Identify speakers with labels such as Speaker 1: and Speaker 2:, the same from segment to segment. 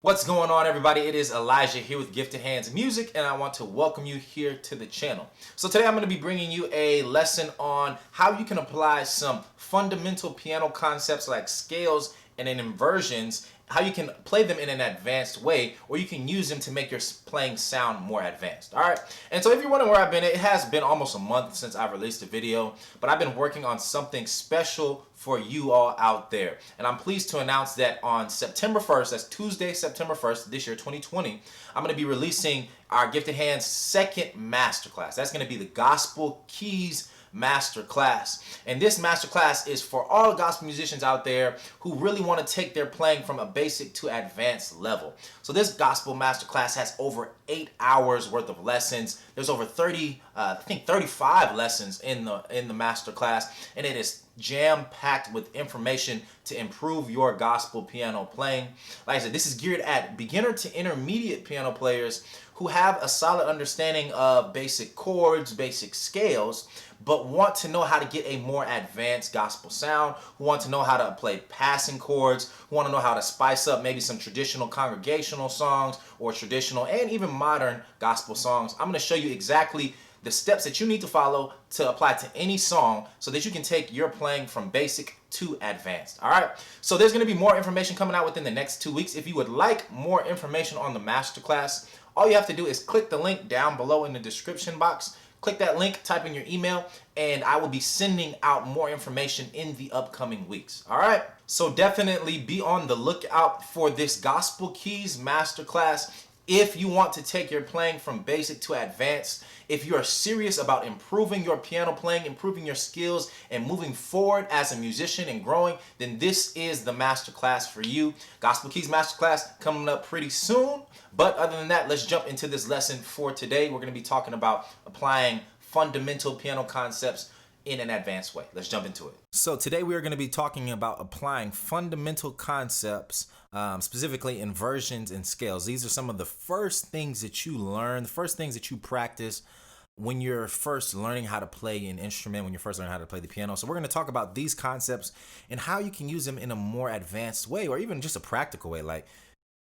Speaker 1: What's going on, everybody? It is Elijah here with Gifted Hands Music, and I want to welcome you here to the channel. So today I'm going to be bringing you a lesson on how you can apply some fundamental piano concepts like scales and then inversions, how you can play them in an advanced way, or you can use them to make your playing sound more advanced. All right. And so if you're wondering where I've been, it has been almost a month since I've released a video, but I've been working on something special for you all out there. And I'm pleased to announce that on September 1st, that's Tuesday, September 1st, this year, 2020, I'm going to be releasing our Gifted Hands second masterclass. That's going to be the Gospel Keys Masterclass. And this masterclass is for all gospel musicians out there who really want to take their playing from a basic to advanced level. So this gospel masterclass has over 8 hours worth of lessons. There's over 35 lessons in the masterclass, and it is jam-packed with information to improve your gospel piano playing. Like I said, this is geared at beginner to intermediate piano players who have a solid understanding of basic chords, basic scales, but want to know how to get a more advanced gospel sound, who want to know how to play passing chords, who want to know how to spice up maybe some traditional congregational songs or traditional and even modern gospel songs. I'm going to show you exactly the steps that you need to follow to apply to any song so that you can take your playing from basic to advanced. All right. So there's going to be more information coming out within the next 2 weeks. If you would like more information on the masterclass, all you have to do is click the link down below in the description box. Click that link, type in your email, and I will be sending out more information in the upcoming weeks. All right. So definitely be on the lookout for this Gospel Keys Masterclass. If you want to take your playing from basic to advanced, if you are serious about improving your piano playing, improving your skills, and moving forward as a musician and growing, then this is the masterclass for you. Gospel Keys Masterclass coming up pretty soon. But other than that, let's jump into this lesson for today. We're going to be talking about applying fundamental piano concepts in an advanced way. Let's jump into it. So today we are going to be talking about applying fundamental concepts, specifically inversions and scales. These are some of the first things that you learn, the first things that you practice when you're first learning how to play an instrument, when you're first learning how to play the piano. So we're going to talk about these concepts and how you can use them in a more advanced way, or even just a practical way. Like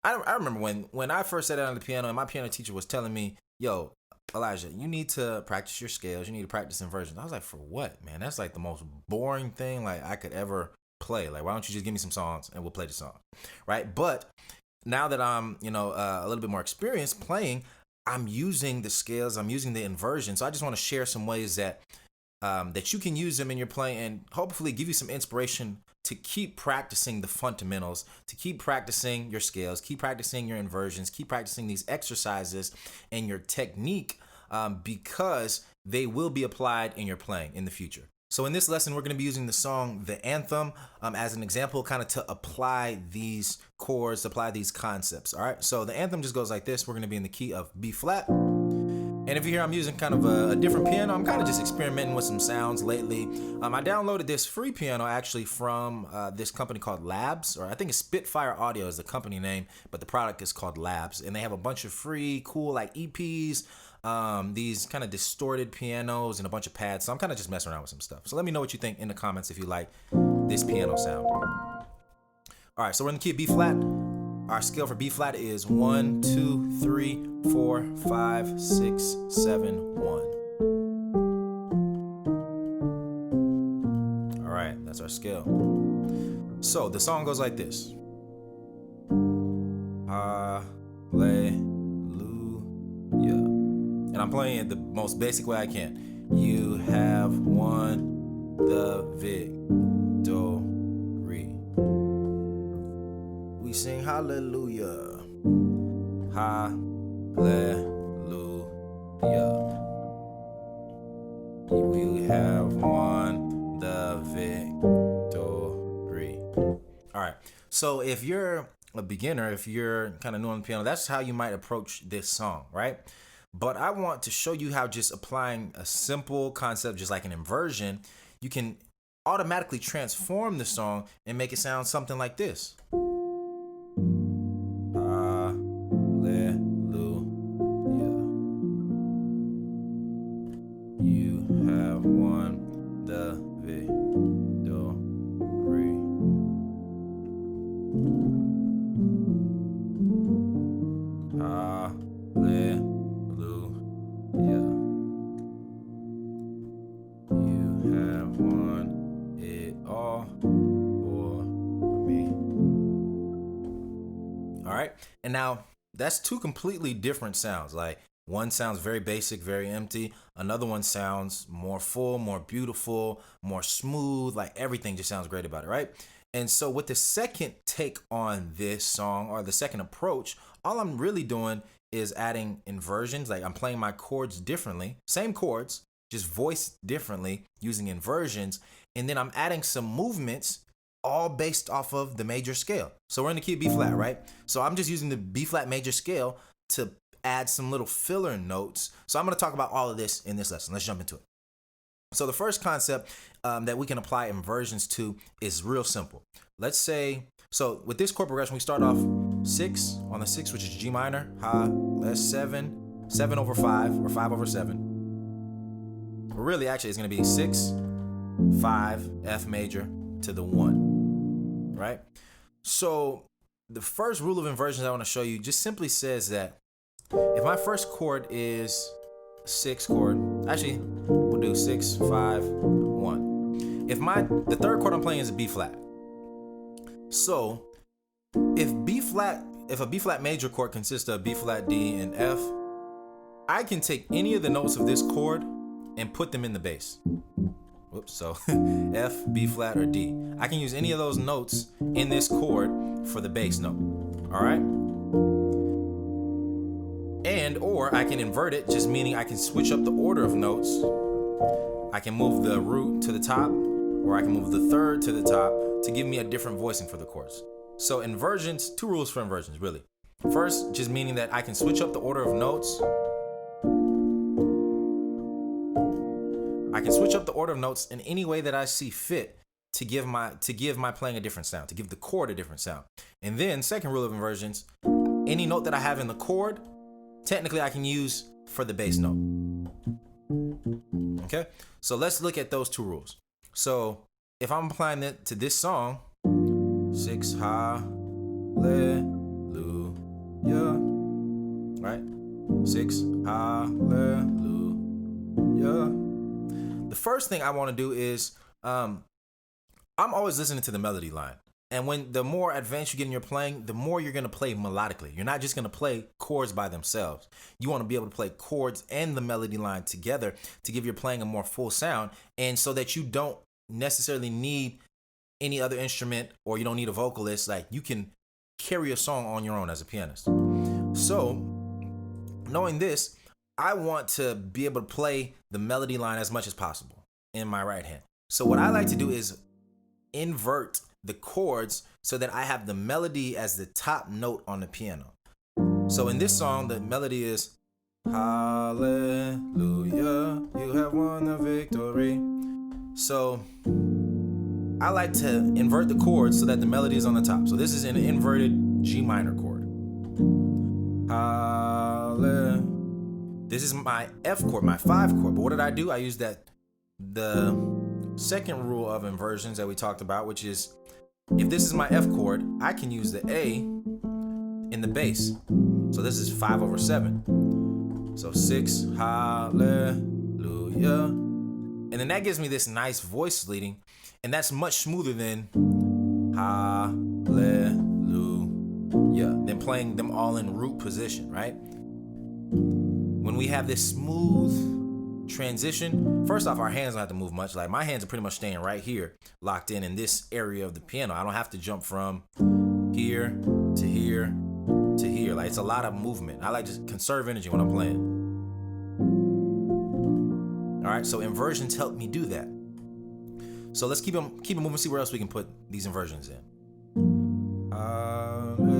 Speaker 1: I remember when I first sat down on the piano and my piano teacher was telling me, yo, Elijah, you need to practice your scales. You need to practice inversions. I was like, for what, man? That's like the most boring thing like I could ever play. Like, why don't you just give me some songs and we'll play the song, right? But now that I'm, a little bit more experienced playing, I'm using the scales. I'm using the inversion. So I just want to share some ways that that you can use them in your playing and hopefully give you some inspiration to keep practicing the fundamentals, to keep practicing your scales, keep practicing your inversions, keep practicing these exercises and your technique because they will be applied in your playing in the future. So in this lesson, we're going to be using the song The Anthem as an example, kind of to apply these chords, to apply these concepts. All right, so the anthem just goes like this. We're going to be in the key of B flat. And if you hear I'm using kind of a different piano, I'm kind of just experimenting with some sounds lately. I downloaded this free piano actually from this company called Labs, or I think it's Spitfire Audio is the company name, but the product is called Labs. And they have a bunch of free, cool like EPs, these kind of distorted pianos and a bunch of pads. So I'm kind of just messing around with some stuff. So let me know what you think in the comments if you like this piano sound. All right, so we're in the key of B flat. Our scale for B flat is 1, 2, 3, 4, 5, 6, 7, 1. All right, that's our scale. So the song goes like this. Hallelujah. And I'm playing it the most basic way I can. You have won the victory. We sing hallelujah, hallelujah. We have won the victory. All right. So if you're a beginner, if you're kind of new on the piano, that's how you might approach this song, right? But I want to show you how just applying a simple concept, just like an inversion, you can automatically transform the song and make it sound something like this. You have won the victory. All right. And now that's two completely different sounds. Like one sounds very basic, very empty. Another one sounds more full, more beautiful, more smooth. Like everything just sounds great about it, right? And so with the second take on this song, or the second approach, all I'm really doing is adding inversions. Like I'm playing my chords differently, same chords, just voiced differently using inversions. And then I'm adding some movements all based off of the major scale. So we're in the key of B flat, right? So I'm just using the B flat major scale to add some little filler notes. So I'm going to talk about all of this in this lesson. Let's jump into it. So the first concept that we can apply inversions to is real simple. Let's say, so with this chord progression, we start off 6 on the 6, which is G minor, Ha, that's 7, 7 over 5, or 5 over 7. Really, actually, it's going to be 6, 5, F major to the 1, right? So the first rule of inversions I want to show you just simply says that if my first chord is 6 chord, actually, we'll do 6, 5, 1. The third chord I'm playing is a B flat. So if a B flat major chord consists of B flat, D, and F, I can take any of the notes of this chord and put them in the bass. Whoops, so F, B flat, or D. I can use any of those notes in this chord for the bass note. All right? And or I can invert it, just meaning I can switch up the order of notes. I can move the root to the top, or I can move the third to the top to give me a different voicing for the chords. So inversions, two rules for inversions, really. First, just meaning that I can switch up the order of notes. I can switch up the order of notes in any way that I see fit to give my playing a different sound, to give the chord a different sound. And then second rule of inversions, any note that I have in the chord, technically I can use for the bass note. Okay? So let's look at those two rules. So if I'm applying it to this song, 6 hallelujah, right? 6 hallelujah. The first thing I want to do is I'm always listening to the melody line. And when the more advanced you get in your playing, the more you're going to play melodically. You're not just going to play chords by themselves. You want to be able to play chords and the melody line together to give your playing a more full sound, and so that you don't necessarily need any other instrument, or you don't need a vocalist. Like, you can carry a song on your own as a pianist. So knowing this, I want to be able to play the melody line as much as possible in my right hand. So what I like to do is invert the chords so that I have the melody as the top note on the piano. So in this song, the melody is hallelujah, you have won the victory. So I like to invert the chords so that the melody is on the top. So this is an inverted G minor chord. Hallelujah. This is my F chord, my 5 chord. But what did I do? I used the second rule of inversions that we talked about, which is if this is my F chord, I can use the A in the bass. So this is 5 over 7. So 6 hallelujah. And then that gives me this nice voice leading, and that's much smoother than hallelujah, than playing them all in root position, right? When we have this smooth transition, first off, our hands don't have to move much. Like, my hands are pretty much staying right here, locked in this area of the piano. I don't have to jump from here to here to here. Like, it's a lot of movement. I like to conserve energy when I'm playing. All right, so inversions help me do that. So let's keep it moving, see where else we can put these inversions in. Hallelujah.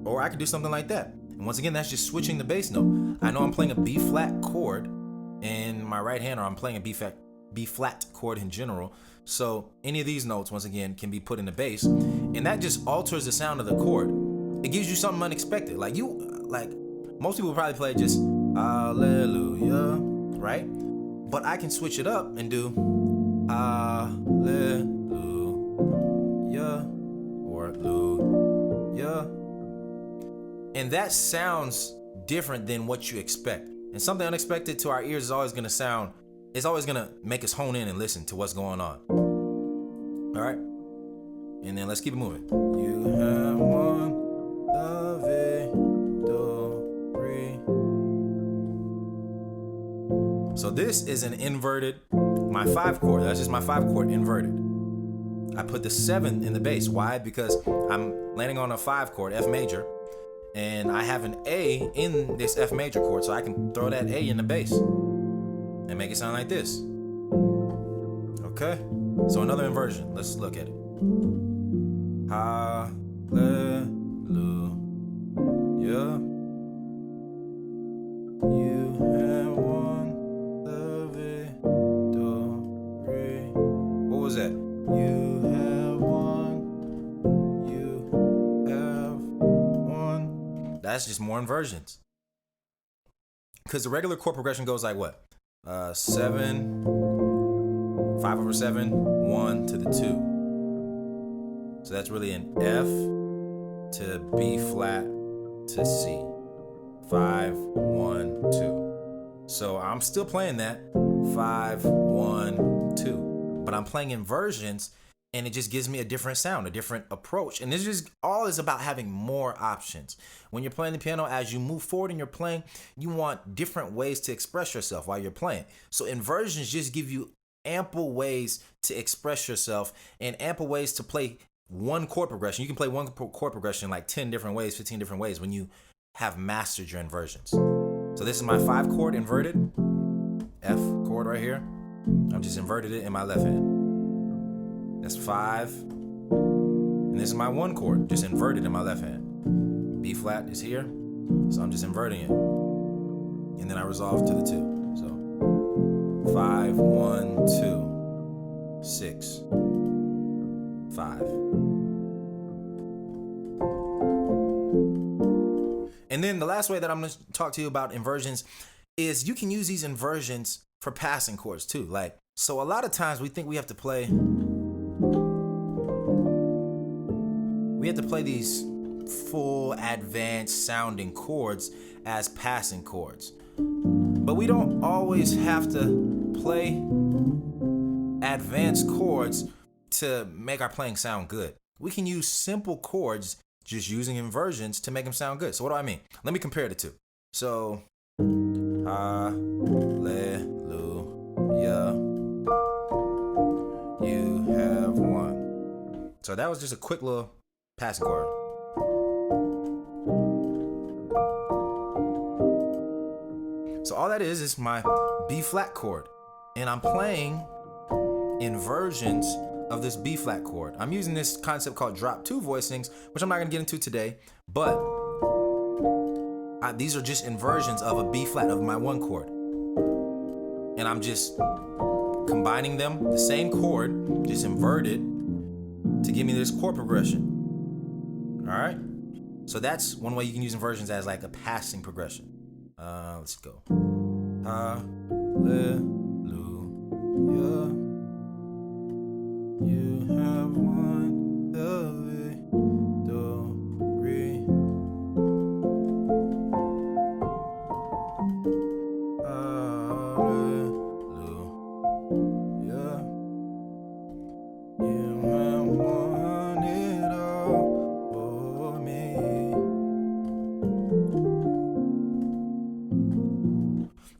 Speaker 1: Or I could do something like that. And once again, that's just switching the bass note. I know I'm playing a B flat chord in my right hand, or I'm playing a B flat chord in general. So any of these notes, once again, can be put in the bass, and that just alters the sound of the chord. It gives you something unexpected. Like most people probably play just hallelujah, right? But I can switch it up and do hallelujah or hallelujah. And that sounds different than what you expect. And something unexpected to our ears is always going to make us hone in and listen to what's going on. All right? And then let's keep it moving. You have one, the do, re. So this is an inverted, my 5 chord. That's just my 5 chord inverted. I put the 7 in the bass. Why? Because I'm landing on a 5 chord, F major, and I have an A in this F major chord, so I can throw that A in the bass and make it sound like this. Okay? So another inversion. Let's look at it. Hallelujah. You have won the victory. What was that? You have won. You have won. That's just more inversions. Because the regular chord progression goes like what? 7, 5 over 7, 1 to the 2. So that's really an F to B flat to C. 5, 1, 2. So I'm still playing that 5, 1, 2. But I'm playing inversions, and it just gives me a different sound, a different approach. And this is all is about having more options. When you're playing the piano, as you move forward in your playing, you want different ways to express yourself while you're playing. So inversions just give you ample ways to express yourself and ample ways to play one chord progression. You can play one chord progression like 10 different ways, 15 different ways when you have mastered your inversions. So this is my 5 chord inverted, F chord right here. I've just inverted it in my left hand. That's 5. And this is my 1 chord, just inverted in my left hand. B flat is here, so I'm just inverting it. And then I resolve to the 2. So 5, 1, 2, 6, 5. And then the last way that I'm going to talk to you about inversions is you can use these inversions for passing chords too. Like, so a lot of times we think we have to play these full advanced sounding chords as passing chords. But we don't always have to play advanced chords to make our playing sound good. We can use simple chords just using inversions to make them sound good. So what do I mean? Let me compare the two. So, hallelujah, you have won. So that was just a quick little passing chord. So all that is my B flat chord, and I'm playing inversions of this B flat chord. I'm using this concept called drop 2 voicings, which I'm not gonna get into today, but these are just inversions of a B flat of my 1 chord. And I'm just combining them, the same chord, just inverted to give me this chord progression. All right? So that's one way you can use inversions as like a passing progression. Let's go. Hallelujah. You have won the victory. Hallelujah. You have won it all for me.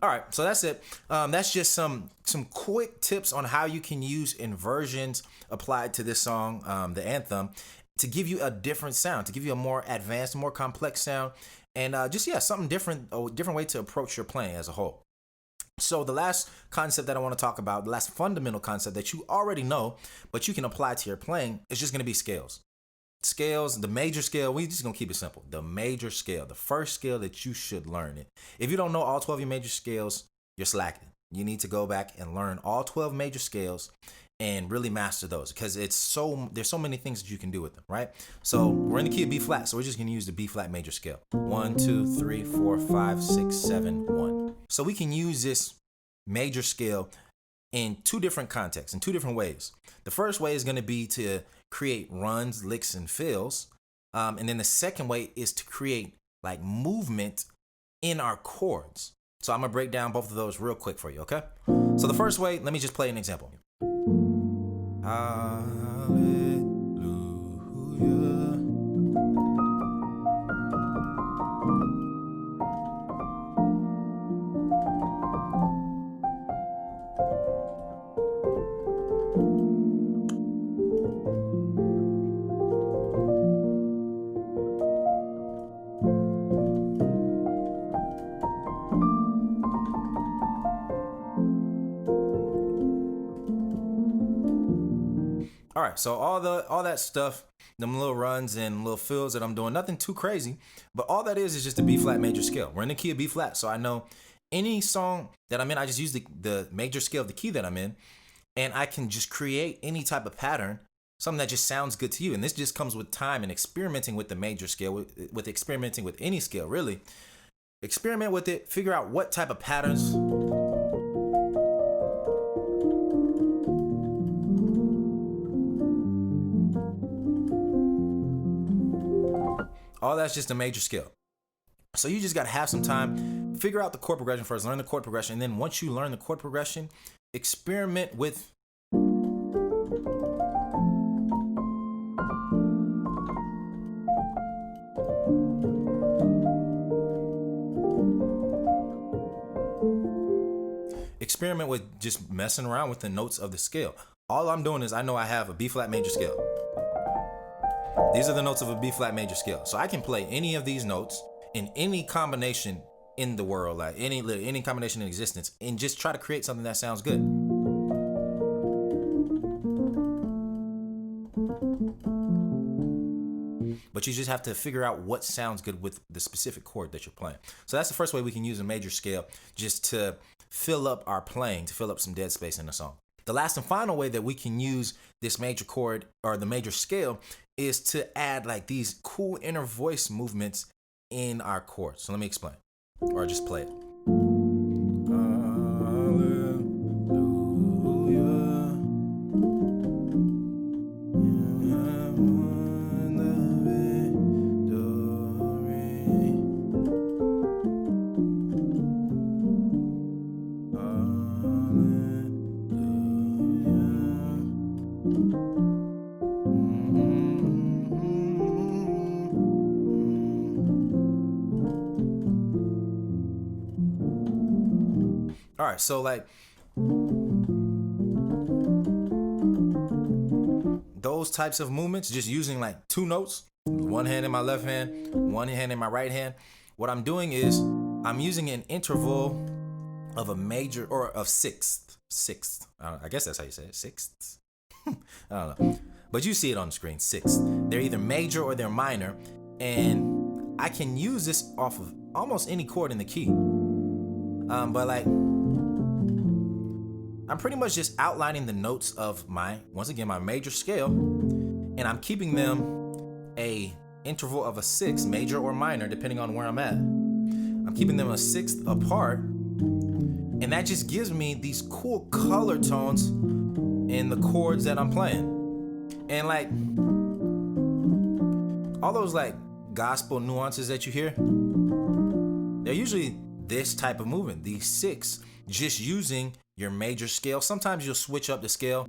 Speaker 1: All right, so that's it. That's just some quick tips on how you can use inversions applied to this song, the anthem, to give you a different sound, to give you a more advanced, more complex sound, and something different, a different way to approach your playing as a whole. So the last concept that I want to talk about, the last fundamental concept that you already know, but you can apply to your playing, is just going to be scales. Scales, the major scale, we're just going to keep it simple. The major scale, the first scale that you should learn it. If you don't know all 12 of your major scales, you're slacking. You need to go back and learn all 12 major scales and really master those, because there's so many things that you can do with them, right? So we're in the key of B flat, so we're just going to use the B flat major scale. 1, 2, 3, 4, 5, 6, 7, 1. So we can use this major scale in 2 different contexts, in 2 different ways. The first way is going to be to create runs, licks, and fills. And then the second way is to create like movement in our chords. So I'm going to break down both of those real quick for you, okay? So the first way, let me just play an example. Hallelujah. right, so all that stuff, them little runs and little fills that I'm doing, nothing too crazy, but all that is just a B flat major scale. We're in the key of B flat, so I know any song that I'm in, I just use the major scale of the key that I'm in, and I can just create any type of pattern, something that just sounds good to you. And this just comes with time and experimenting with the major scale, with experimenting with any scale, really. Experiment with it, figure out what type of patterns. All that's just a major scale. So you just got to have some time, figure out the chord progression first, learn the chord progression, and then once you learn the chord progression, experiment with just messing around with the notes of the scale. All I'm doing is I know I have a B flat major scale. These are the notes of a B flat major scale. So I can play any of these notes in any combination in the world, like any combination in existence, and just try to create something that sounds good. But you just have to figure out what sounds good with the specific chord that you're playing. So that's the first way we can use a major scale, just to fill up our playing, to fill up some dead space in the song. The last and final way that we can use this major chord or the major scale is to add like these cool inner voice movements in our chords. So let me explain, or just play it. All right, so like those types of movements, just using like two notes, one hand in my left hand, one hand in my right hand. What I'm doing is I'm using an interval of a major or of sixth. I guess that's how you say it, sixths. I don't know, but you see it on the screen, sixth. They're either major or they're minor, and I can use this off of almost any chord in the key. But like, I'm pretty much just outlining the notes of my major scale, and I'm keeping them a interval of a sixth, major or minor, depending on where I'm at. I'm keeping them a sixth apart, and that just gives me these cool color tones in the chords that I'm playing. And like, all those like gospel nuances that you hear, they're usually this type of movement, these six, just using your major scale. Sometimes you'll switch up the scale.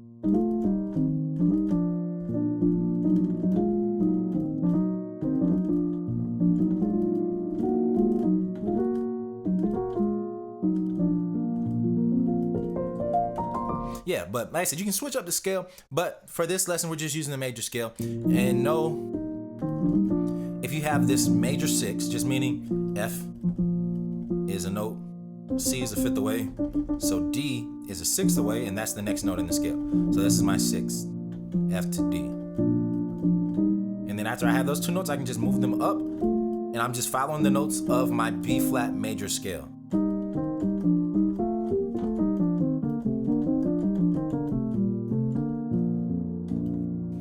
Speaker 1: Yeah, but like I said, you can switch up the scale, but for this lesson, we're just using the major scale. And know, if you have this major six, just meaning F is a note, C is a fifth away, so D is a sixth away, and that's the next note in the scale. So this is my sixth, F to D. And then after I have those two notes, I can just move them up, and I'm just following the notes of my B flat major scale.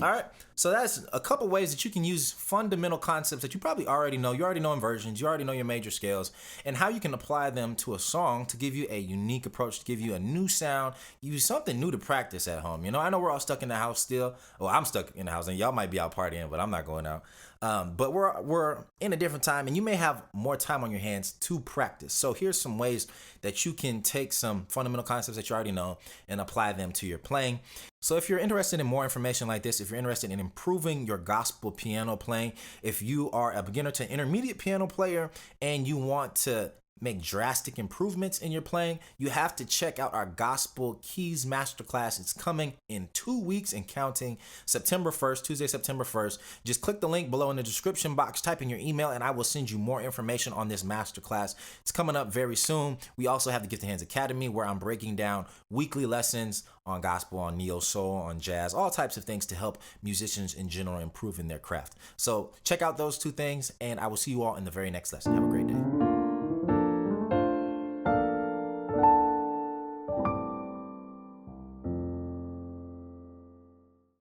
Speaker 1: All right, so that's a couple ways that you can use fundamental concepts that you probably already know. You already know inversions, you already know your major scales, and how you can apply them to a song to give you a unique approach, to give you a new sound, give you something new to practice at home. You know, I know we're all stuck in the house still. Well, I'm stuck in the house, and y'all might be out partying, but I'm not going out. But we're in a different time, and you may have more time on your hands to practice. So here's some ways that you can take some fundamental concepts that you already know and apply them to your playing. So if you're interested in more information like this, if you're interested in improving your gospel piano playing, if you are a beginner to intermediate piano player and you want to make drastic improvements in your playing, you have to check out our Gospel Keys Masterclass. It's coming in 2 weeks and counting, September 1st, Tuesday, September 1st. Just click the link below in the description box, type in your email, and I will send you more information on this masterclass. It's coming up very soon. We also have the Gift of Hands Academy, where I'm breaking down weekly lessons on gospel, on neo soul, on jazz, all types of things to help musicians in general improve in their craft. So check out those two things, and I will see you all in the very next lesson. Have a great day.